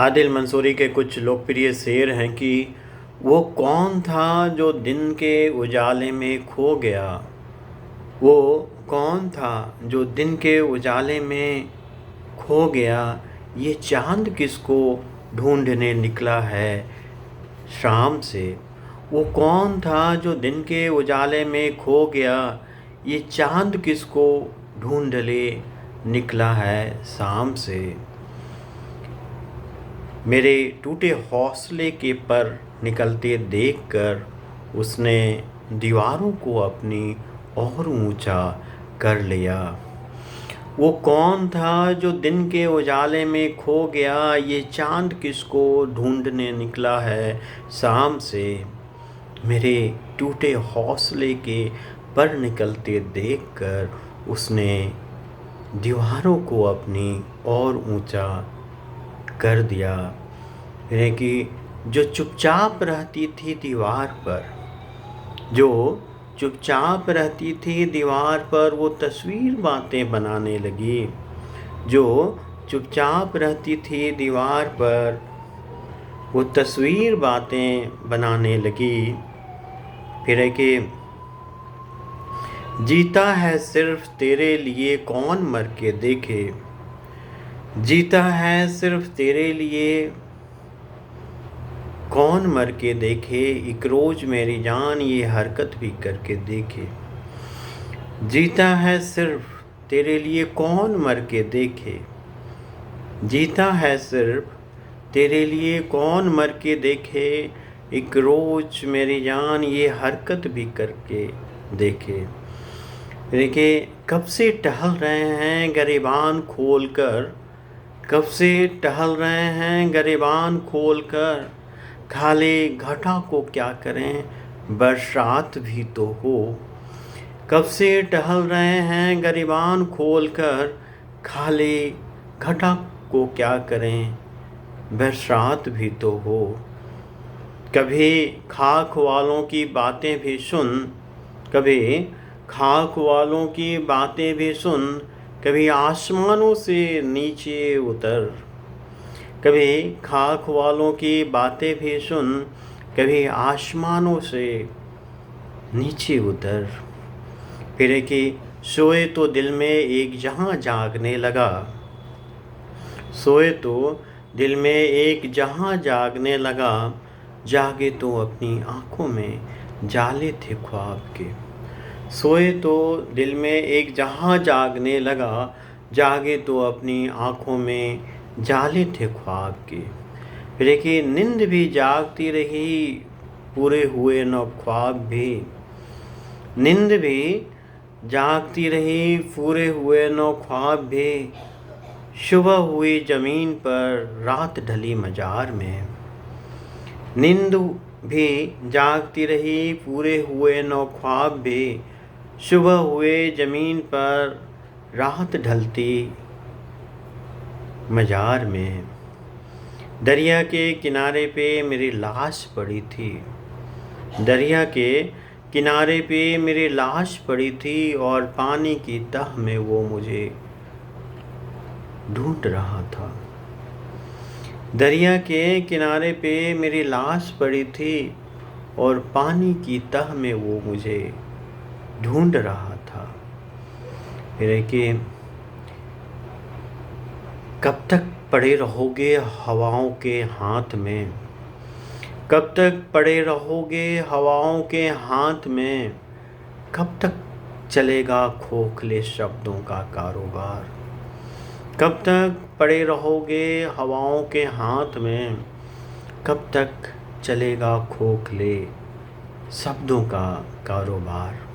आदिल मंसूरी के कुछ लोकप्रिय शेर हैं कि वो कौन था जो दिन के उजाले में खो गया। वो कौन था जो दिन के उजाले में खो गया। ये चांद किसको ढूंढने निकला है शाम से। वो कौन था जो दिन के उजाले में खो गया। ये चांद किसको ढूंढने निकला है शाम से। मेरे टूटे हौसले के पर निकलते देखकर उसने दीवारों को अपनी और ऊंचा कर लिया। वो कौन था जो दिन के उजाले में खो गया। ये चांद किसको ढूंढने निकला है शाम से। मेरे टूटे हौसले के पर निकलते देखकर उसने दीवारों को अपनी और ऊंचा कर दिया। यानी कि जो चुपचाप रहती थी दीवार पर, जो चुपचाप रहती थी दीवार पर, वो तस्वीर बातें बनाने लगी। जो चुपचाप रहती थी दीवार पर, वो तस्वीर बातें बनाने लगी। फिर है कि जीता है सिर्फ तेरे लिए कौन मर के देखे। जीता है सिर्फ तेरे लिए कौन मर के देखे। एक रोज मेरी जान ये हरकत भी करके देखे। जीता है सिर्फ तेरे लिए कौन मर के देखे। जीता है सिर्फ तेरे लिए कौन मर के देखे। एक रोज मेरी जान ये हरकत भी करके देखे। देखिए, कब से टहल रहे हैं गरीबान खोल कर। कब से टहल रहे हैं गरीबान खोल कर। खाले घटा को क्या करें बरसात भी तो हो। कब से टहल रहे हैं गरीबान खोल कर। खाले घटा को क्या करें बरसात भी तो हो। कभी खाक वालों की बातें भी सुन। कभी खाक वालों की बातें भी सुन। कभी आसमानों से नीचे उतर। कभी खाक वालों की बातें भी सुन। कभी आसमानों से नीचे उतर। फिर है कि सोए तो दिल में एक जहां जागने लगा। सोए तो दिल में एक जहां जागने लगा। जागे तो अपनी आंखों में जाले थे ख्वाब के। सोए तो दिल में एक जहां जागने लगा। जागे तो अपनी आँखों में जाले थे ख्वाब के। फिर देखिए, नींद भी जागती रही पूरे हुए न ख्वाब भी। नींद भी जागती रही पूरे हुए न ख्वाब भी। सुबह हुई ज़मीन पर रात ढली मजार में। नींद भी जागती रही पूरे हुए न ख्वाब भी। सुबह हुए ज़मीन पर रात ढलती मजार में। दरिया के किनारे पे मेरी लाश पड़ी थी। दरिया के किनारे पे मेरी लाश पड़ी थी और पानी की तह में वो मुझे ढूंढ रहा था। दरिया के किनारे पे मेरी लाश पड़ी थी और पानी की तह में वो मुझे ढूंढ रहा था। फिर कि कब तक पड़े रहोगे हवाओं के हाथ में। कब तक पड़े रहोगे हवाओं के हाथ में। कब तक चलेगा खोखले शब्दों का कारोबार। कब तक पड़े रहोगे हवाओं के हाथ में। कब तक चलेगा खोखले शब्दों का कारोबार।